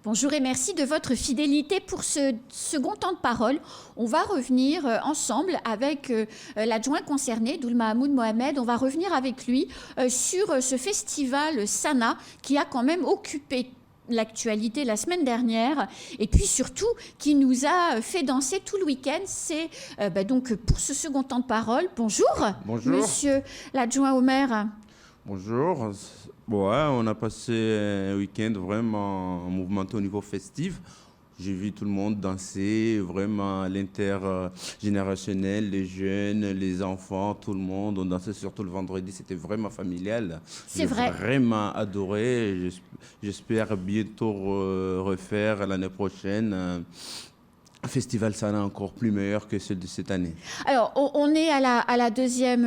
Bonjour et merci de votre fidélité pour ce second temps de parole. On va revenir ensemble avec l'adjoint concerné, Doul Mahamoud Mohamed. On va revenir avec lui sur ce festival Sana qui a quand même occupé l'actualité la semaine dernière et puis surtout qui nous a fait danser tout le week-end. C'est donc pour ce second temps de parole. Bonjour. Bonjour. Monsieur l'adjoint au maire. Bonjour. Bon, ouais, on a passé un week-end vraiment mouvementé au niveau festif. J'ai vu tout le monde danser, vraiment l'intergénérationnel, les jeunes, les enfants, tout le monde. On dansait surtout le vendredi, c'était vraiment familial. C'est vrai. J'ai vraiment adoré. J'espère bientôt refaire l'année prochaine un festival Sana encore plus meilleur que celui de cette année. Alors, on est à la deuxième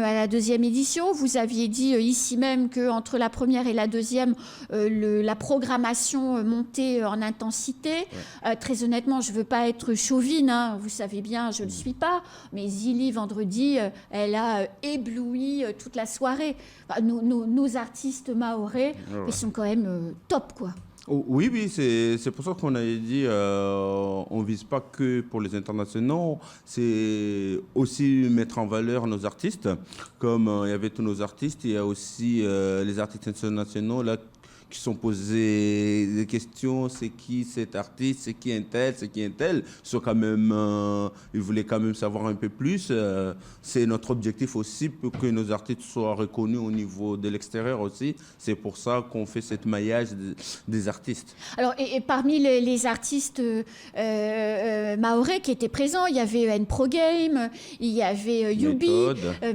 édition. Vous aviez dit ici même qu'entre la première et la deuxième, la programmation montait en intensité. Ouais. Très honnêtement, je ne veux pas être chauvine, hein, vous savez bien, je ne le suis pas, mais Zili, vendredi, elle a ébloui toute la soirée. Enfin, nos artistes mahorais, ils sont quand même top, quoi. Oui, c'est pour ça qu'on a dit on ne vise pas que pour les internationaux, c'est aussi mettre en valeur nos artistes. Comme il y avait tous nos artistes, il y a aussi les artistes internationaux là, qui sont posés des questions, c'est qui cet artiste, c'est qui un tel, c'est qui un tel. Ils voulaient quand même savoir un peu plus. C'est notre objectif aussi pour que nos artistes soient reconnus au niveau de l'extérieur aussi. C'est pour ça qu'on fait cette maillage des artistes. Alors, et parmi les artistes mahorais qui étaient présents, il y avait N-Pro Game, il y avait Yubi,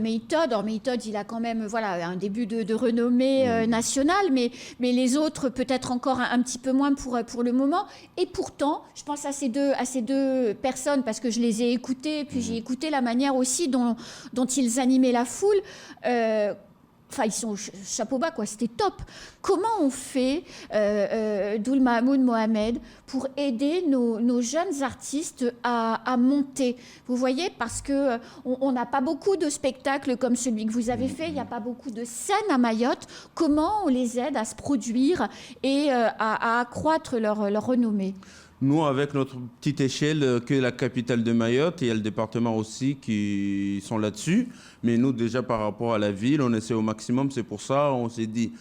Meithod. Alors, Meithod, il a quand même un début de renommée nationale, mais les autres peut-être encore un petit peu moins pour le moment. Et pourtant, je pense à ces deux personnes parce que je les ai écoutées, puis j'ai écouté la manière aussi dont ils animaient la foule. Ils sont chapeau bas, quoi. C'était top. Comment on fait, Doul Mahamoud Mohamed, pour aider nos jeunes artistes à monter? Vous voyez, parce qu'on n'a pas beaucoup de spectacles comme celui que vous avez fait, il n'y a pas beaucoup de scènes à Mayotte. Comment on les aide à se produire et à accroître leur renommée? Nous, avec notre petite échelle, que la capitale de Mayotte, il y a le département aussi qui sont là-dessus. Mais nous, déjà, par rapport à la ville, on essaie au maximum. C'est pour ça on s'est dit,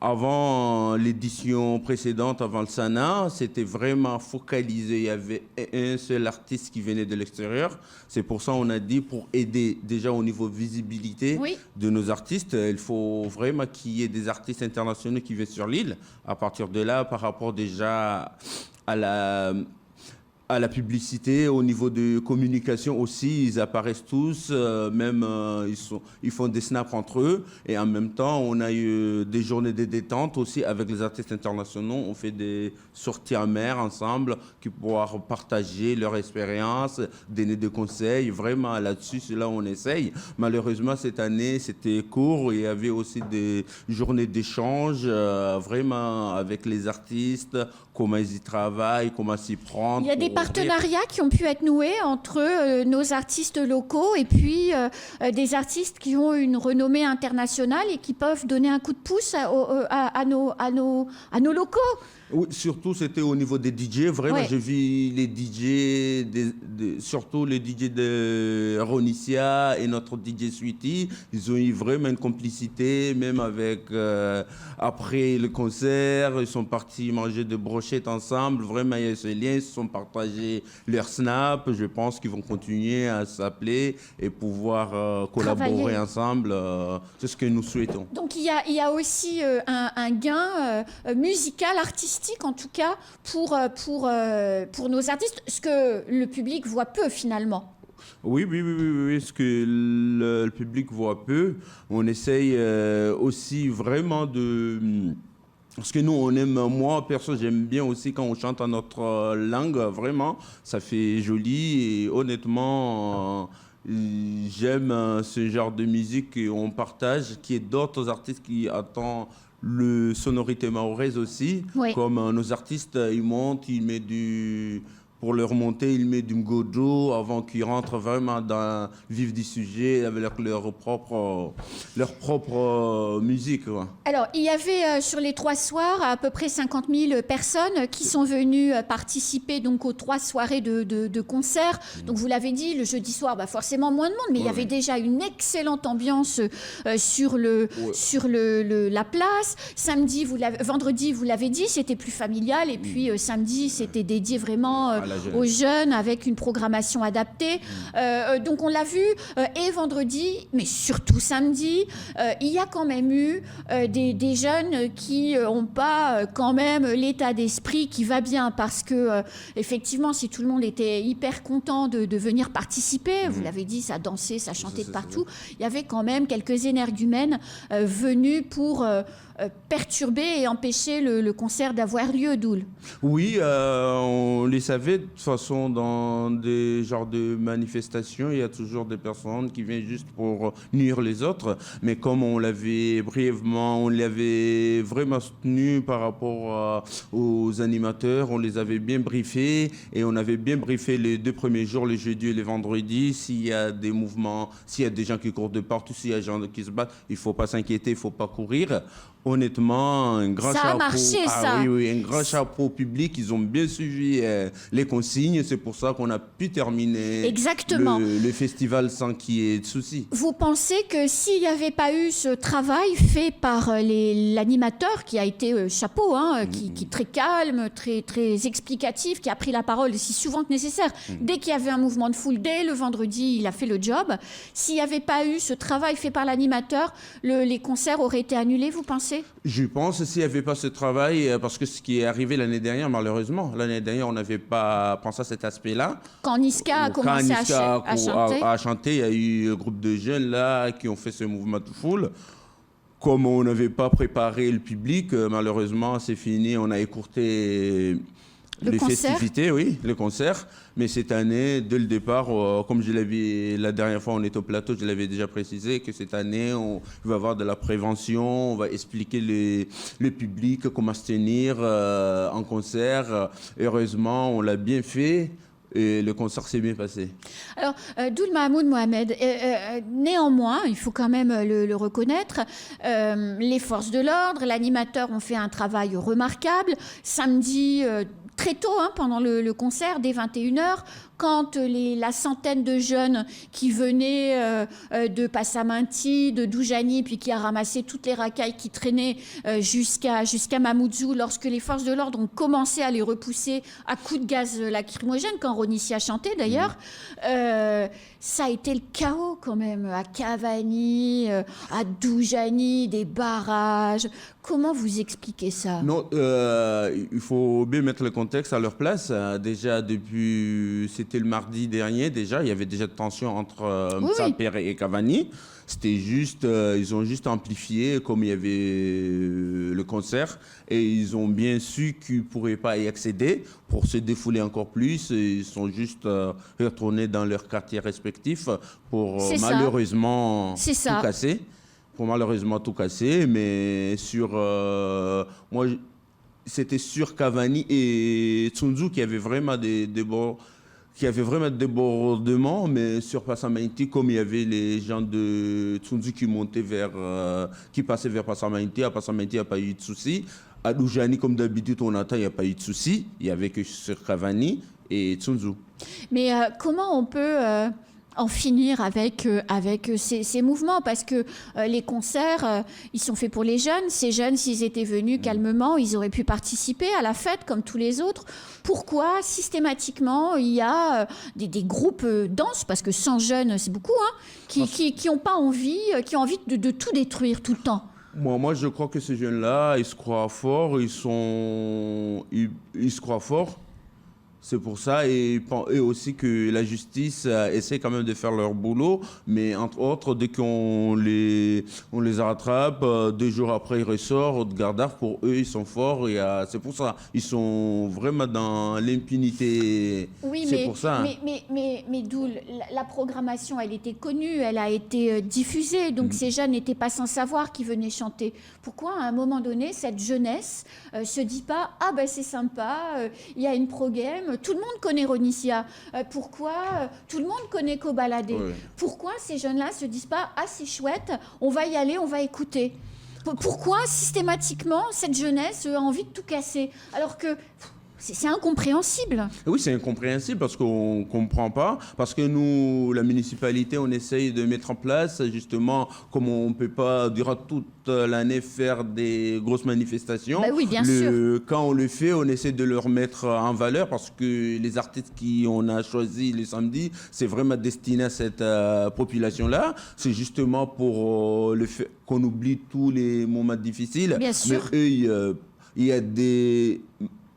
avant l'édition précédente, avant le Sana, c'était vraiment focalisé. Il y avait un seul artiste qui venait de l'extérieur. C'est pour ça on a dit, pour aider déjà au niveau visibilité de nos artistes, il faut vraiment qu'il y ait des artistes internationaux qui viennent sur l'île. À partir de là, par rapport déjà à la publicité, au niveau de communication aussi, ils apparaissent tous, ils font des snaps entre eux. Et en même temps, on a eu des journées de détente aussi avec les artistes internationaux. On fait des sorties en mer ensemble qui pourront partager leur expérience, donner des conseils. Vraiment, là-dessus, c'est là où on essaye. Malheureusement, cette année, c'était court. Il y avait aussi des journées d'échange, vraiment avec les artistes, comment ils y travaillent, comment s'y prendre. Il y a des partenariats qui ont pu être noués entre nos artistes locaux et puis des artistes qui ont une renommée internationale et qui peuvent donner un coup de pouce à nos locaux. Oui, surtout c'était au niveau des DJ. Vraiment, j'ai vu les DJ, surtout les DJ de Ronicia et notre DJ Sweetie. Ils ont eu vraiment une complicité, même avec après le concert, ils sont partis manger des brochettes ensemble. Vraiment, il y a ce lien, ils se sont partagés leur snap. Je pense qu'ils vont continuer à s'appeler et pouvoir collaborer ensemble. C'est ce que nous souhaitons. Donc il y a aussi un gain musical, artistique en tout cas pour nos artistes, ce que le public voit peu finalement. Oui, ce que le public voit peu. On essaye aussi vraiment de... Parce que nous, on aime, moi, perso, j'aime bien aussi quand on chante en notre langue, vraiment, ça fait joli et honnêtement... j'aime ce genre de musique qu'on partage, qu'il y ait d'autres artistes qui attendent le sonorité mahoraise aussi, comme nos artistes, ils montent, ils mettent pour leur monter, il met du mgojo avant qu'ils rentrent vraiment dans le vif du sujet avec leur propre musique, quoi. Alors, il y avait sur les 3 soirs à peu près 50 000 personnes qui sont venues participer donc aux 3 soirées de concert. Donc, vous l'avez dit, le jeudi soir, forcément moins de monde, mais il y avait déjà une excellente ambiance sur la place. Vendredi, vous l'avez dit, c'était plus familial. Et puis, samedi, c'était dédié vraiment aux jeunes avec une programmation adaptée. Donc, on l'a vu, et vendredi, mais surtout samedi, il y a quand même eu des jeunes qui n'ont pas quand même l'état d'esprit qui va bien, parce que effectivement, si tout le monde était hyper content de venir participer, vous l'avez dit, ça dansait, ça chantait de partout, il y avait quand même quelques énergumènes venus pour perturber et empêcher le concert d'avoir lieu, Doul. Oui, on les savait. De toute façon, dans des genres de manifestations, il y a toujours des personnes qui viennent juste pour nuire les autres. Mais comme on l'avait vraiment soutenu par rapport aux animateurs, on les avait bien briefés et on avait bien briefé les 2 premiers jours, les jeudis et les vendredis. S'il y a des mouvements, s'il y a des gens qui courent de partout, s'il y a des gens qui se battent, il ne faut pas s'inquiéter, il ne faut pas courir. Honnêtement, un grand ça chapeau. A marché, ça. Oui, un grand chapeau au public. Ils ont bien suivi les consignes. C'est pour ça qu'on a pu terminer exactement le festival sans qu'il y ait de soucis. Vous pensez que s'il n'y avait pas eu ce travail fait par l'animateur, qui a été chapeau, qui est très calme, très, très explicatif, qui a pris la parole si souvent que nécessaire, dès qu'il y avait un mouvement de foule, dès le vendredi, il a fait le job. S'il n'y avait pas eu ce travail fait par l'animateur, les concerts auraient été annulés, vous pensez ? Je pense, s'il n'y avait pas ce travail, parce que ce qui est arrivé l'année dernière, malheureusement, l'année dernière, on n'avait pas pensé à cet aspect-là. Quand Niska a commencé à chanter, il y a eu un groupe de jeunes là qui ont fait ce mouvement de foule. Comme on n'avait pas préparé le public, malheureusement, c'est fini. On a écourté les festivités, oui, le concert. Mais cette année, dès le départ, comme je l'avais la dernière fois, on était au plateau, je l'avais déjà précisé, que cette année, il va y avoir de la prévention, on va expliquer le public comment se tenir en concert. Heureusement, on l'a bien fait. Et le concert s'est bien passé. Alors, Doul Mahmoud Mohamed, néanmoins, il faut quand même le reconnaître, les forces de l'ordre, l'animateur ont fait un travail remarquable. Samedi, très tôt, pendant le concert, dès 21h, quand la centaine de jeunes qui venaient de Passaminti, de Doujani, puis qui a ramassé toutes les racailles qui traînaient jusqu'à Mamoudzou, lorsque les forces de l'ordre ont commencé à les repousser à coups de gaz lacrymogène, quand Ronissi a chanté d'ailleurs, ça a été le chaos quand même, à Cavani, à Doujani, des barrages. Comment vous expliquez ça ? Non, il faut bien mettre le contexte à leur place. Déjà, c'était le mardi dernier, déjà, il y avait déjà de tension entre Mtsaper et Cavani. C'était juste, ils ont juste amplifié comme il y avait le concert et ils ont bien su qu'ils ne pourraient pas y accéder pour se défouler encore plus. Et ils sont juste retournés dans leurs quartiers respectifs pour malheureusement tout casser. Pour malheureusement tout casser, mais moi, c'était sur Cavani et Tsunzu qui avaient vraiment des débordements, mais sur Passaminti, comme il y avait les gens de Tsunzu qui passaient vers Passaminti, à Passaminti, il n'y a pas eu de souci. À Doujani, comme d'habitude, on attend, il n'y a pas eu de souci. Il n'y avait que sur Cavani et Tsunzu. Mais comment on peut en finir avec ces mouvements, parce que les concerts, ils sont faits pour les jeunes. Ces jeunes, s'ils étaient venus calmement, ils auraient pu participer à la fête comme tous les autres. Pourquoi systématiquement il y a des groupes danse, parce que 100 jeunes, c'est beaucoup, qui ont pas envie, qui ont envie de tout détruire tout le temps? Moi, je crois que ces jeunes-là, ils se croient forts, ils se croient forts. C'est pour ça, et aussi que la justice essaie quand même de faire leur boulot, mais entre autres, dès qu'on les rattrape, 2 jours après, ils ressortent de garde à vue. Pour eux, ils sont forts, c'est pour ça. Ils sont vraiment dans l'impunité. Oui, c'est pour ça. Mais Doul, la programmation, elle était connue, elle a été diffusée, donc ces jeunes n'étaient pas sans savoir qu'ils venaient chanter. Pourquoi, à un moment donné, cette jeunesse se dit pas « Ah ben c'est sympa, il y a une pro-game ». même, tout le monde connaît Ronisia. Pourquoi tout le monde connaît Kobalade? Pourquoi ces jeunes-là se disent pas, ah c'est chouette, on va y aller, on va écouter? Pourquoi systématiquement cette jeunesse a envie de tout casser alors que c'est incompréhensible. Oui, c'est incompréhensible parce qu'on ne comprend pas. Parce que nous, la municipalité, on essaye de mettre en place, justement, comme on ne peut pas, durant toute l'année, faire des grosses manifestations. Oui, bien sûr. Quand on le fait, on essaie de le remettre en valeur parce que les artistes qu'on a choisis le samedi, c'est vraiment destiné à cette population-là. C'est justement pour le fait qu'on oublie tous les moments difficiles. Bien sûr. Mais eux, il y a des...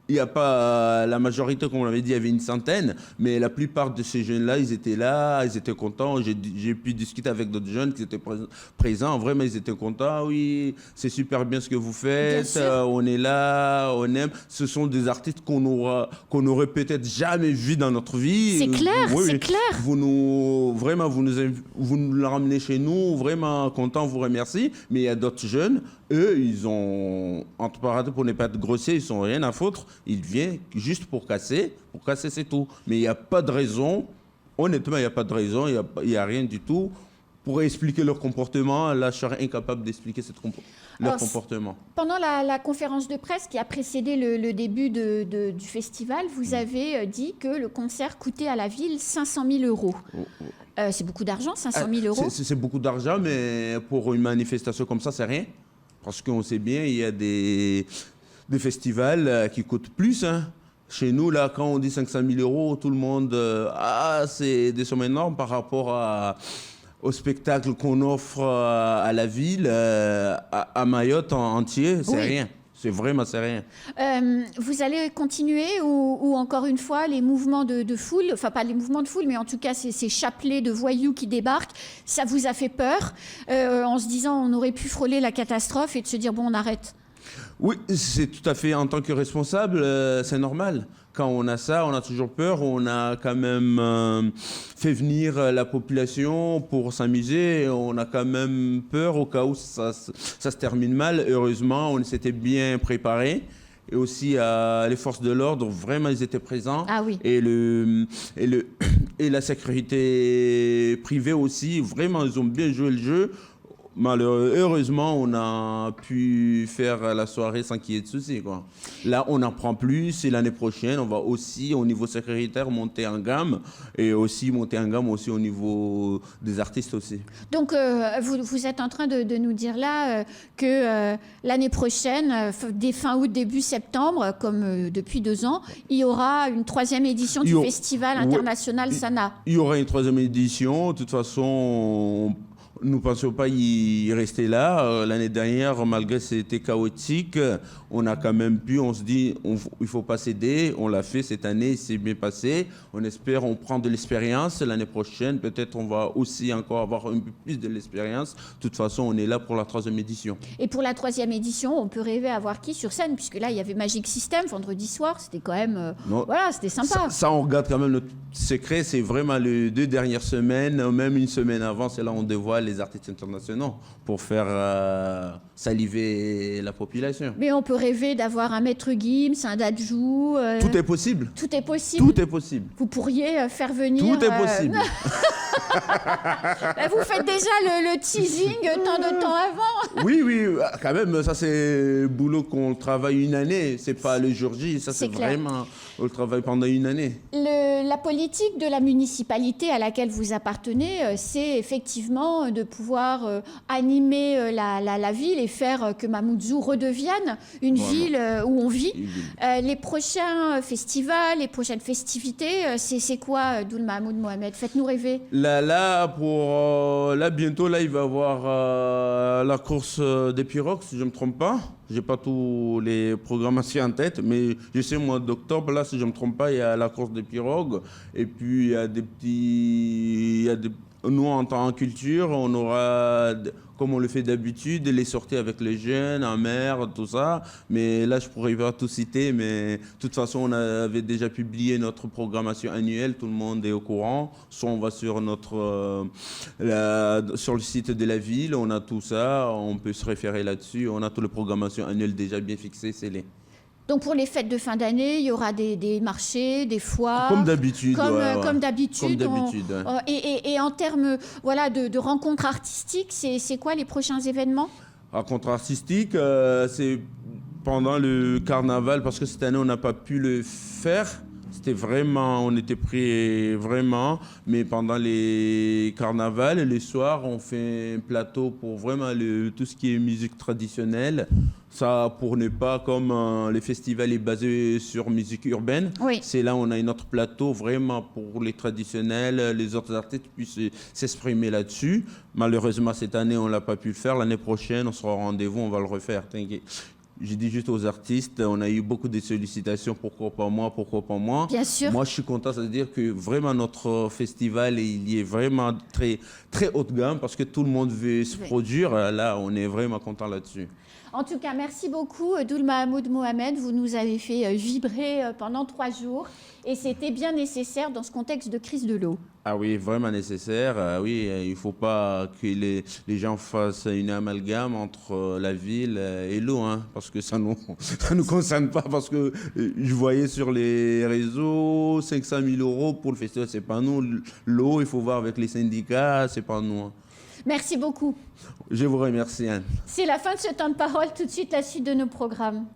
Il n'y a pas la majorité, comme on l'avait dit, il y avait une centaine, mais la plupart de ces jeunes-là, ils étaient là, ils étaient contents. J'ai pu discuter avec d'autres jeunes qui étaient présents. Vraiment, ils étaient contents. Oui, c'est super bien ce que vous faites. On est là, on aime. Ce sont des artistes qu'on n'aurait peut-être jamais vus dans notre vie. C'est clair, c'est clair. Vous nous ramenez chez nous, vraiment contents, on vous remercie. Mais il y a d'autres jeunes, eux, ils ont, entre parenthèses, pour ne pas être grossier, ils n'ont rien à foutre. Ils viennent juste pour casser c'est tout. Mais il n'y a pas de raison, honnêtement, il n'y a pas de raison, il n'y a rien du tout. Pour expliquer leur comportement, là, je serais incapable d'expliquer leur comportement. Pendant la conférence de presse qui a précédé le début du festival, vous avez dit que le concert coûtait à la ville 500 000 euros. C'est beaucoup d'argent, 500 000 euros. C'est beaucoup d'argent, mais pour une manifestation comme ça, c'est rien. Parce qu'on sait bien, il y a des festivals qui coûtent plus. Hein. Chez nous, là, quand on dit 500 000 euros, tout le monde... c'est des sommes énormes par rapport au spectacle qu'on offre à la ville, à Mayotte en entier. C'est rien. C'est rien. Vous allez continuer ou encore une fois, les mouvements de foule, enfin pas les mouvements de foule, mais en tout cas ces chapelets de voyous qui débarquent, ça vous a fait peur en se disant on aurait pu frôler la catastrophe et de se dire bon, on arrête? Oui, c'est tout à fait, en tant que responsable, c'est normal. Quand on a ça, on a toujours peur. On a quand même fait venir la population pour s'amuser. On a quand même peur au cas où ça se termine mal. Heureusement, on s'était bien préparé. Et aussi les forces de l'ordre, vraiment, ils étaient présents. Ah oui. Et la sécurité privée aussi, vraiment, ils ont bien joué le jeu. Heureusement, on a pu faire la soirée sans qu'il y ait de soucis, quoi. Là, on en prend plus et l'année prochaine, on va aussi, au niveau sécuritaire, monter en gamme et aussi monter en gamme aussi au niveau des artistes aussi. Donc, vous êtes en train de nous dire là que l'année prochaine, dès fin août, début septembre, comme depuis 2 ans, il y aura une 3e édition du Festival international Sana. Il y aura une 3e édition. De toute façon, nous ne pensions pas y rester là. L'année dernière, malgré c'était chaotique, on a quand même pu, on se dit, il ne faut pas céder. On l'a fait cette année, c'est bien passé. On espère, on prend de l'expérience. L'année prochaine, peut-être on va aussi encore avoir un peu plus de l'expérience. De toute façon, on est là pour la 3e édition. Et pour la 3e édition, on peut rêver à voir qui sur scène? Puisque là, il y avait Magic System vendredi soir. C'était quand même... voilà, c'était sympa. Ça, on regarde quand même notre secret. C'est vraiment les 2 dernières semaines, même une semaine avant. C'est là où on dévoile les artistes internationaux pour faire saliver la population. Mais on peut rêver d'avoir un Maître Gims, un Dadju. Tout est possible. Tout est possible. Tout est possible. Vous pourriez faire venir... Tout est possible. Vous faites déjà le teasing tant de temps avant. Oui, quand même, ça c'est le boulot qu'on travaille une année. C'est pas le jour J, ça c'est vraiment le travail pendant une année. La politique de la municipalité à laquelle vous appartenez, c'est effectivement de pouvoir animer la ville et faire que Mamoudzou redevienne une ville où on vit. Les prochains festivals, les prochaines festivités, c'est quoi, Doul Mahmoud Mohamed? Faites-nous rêver. Là, bientôt, là, il va y avoir la course des pirogues, si je ne me trompe pas. Je n'ai pas tous les programmations en tête, mais je sais, au mois d'octobre, là, si je ne me trompe pas, il y a la course des pirogues. Et puis, il y a des petits... Nous, en tant que culture, on aura, comme on le fait d'habitude, les sorties avec les jeunes, en mer, tout ça. Mais là, je pourrais pas tout citer, mais de toute façon, on avait déjà publié notre programmation annuelle, tout le monde est au courant. Soit on va sur sur le site de la ville, on a tout ça, on peut se référer là-dessus. On a toute la programmation annuelle déjà bien fixée, scellée. Donc pour les fêtes de fin d'année, il y aura des marchés, des foires. Comme d'habitude. Comme d'habitude. Comme d'habitude. Et en termes voilà, de rencontres artistiques, c'est quoi les prochains événements? Rencontre artistique, c'est pendant le carnaval, parce que cette année, on n'a pas pu le faire. C'était vraiment, on était pris vraiment, mais pendant les carnavals, les soirs, on fait un plateau pour vraiment tout ce qui est musique traditionnelle. Ça, pour ne pas, comme les festivals est basé sur musique urbaine, Oui. c'est là où on a un autre plateau vraiment pour les traditionnels, les autres artistes puissent s'exprimer là-dessus. Malheureusement, cette année, on ne l'a pas pu le faire. L'année prochaine, on sera au rendez-vous, on va le refaire, t'inquiète. J'ai dit juste aux artistes, on a eu beaucoup de sollicitations, pourquoi pas moi, pourquoi pas moi. Bien sûr. Moi, je suis content, c'est-à-dire que vraiment notre festival, il est vraiment très, très haut de gamme parce que tout le monde veut se produire. Là, on est vraiment content là-dessus. En tout cas, merci beaucoup, Doul Mahamoud Mohamed. Vous nous avez fait vibrer pendant 3 jours et c'était bien nécessaire dans ce contexte de crise de l'eau. Ah oui, vraiment nécessaire. Oui, il ne faut pas que les gens fassent une amalgame entre la ville et l'eau, hein, parce que ça nous concerne pas. Parce que je voyais sur les réseaux 500 000 euros pour le festival, c'est pas nous. L'eau, il faut voir avec les syndicats, c'est pas nous. Hein. Merci beaucoup. Je vous remercie, Anne. C'est la fin de ce temps de parole. Tout de suite, la suite de nos programmes.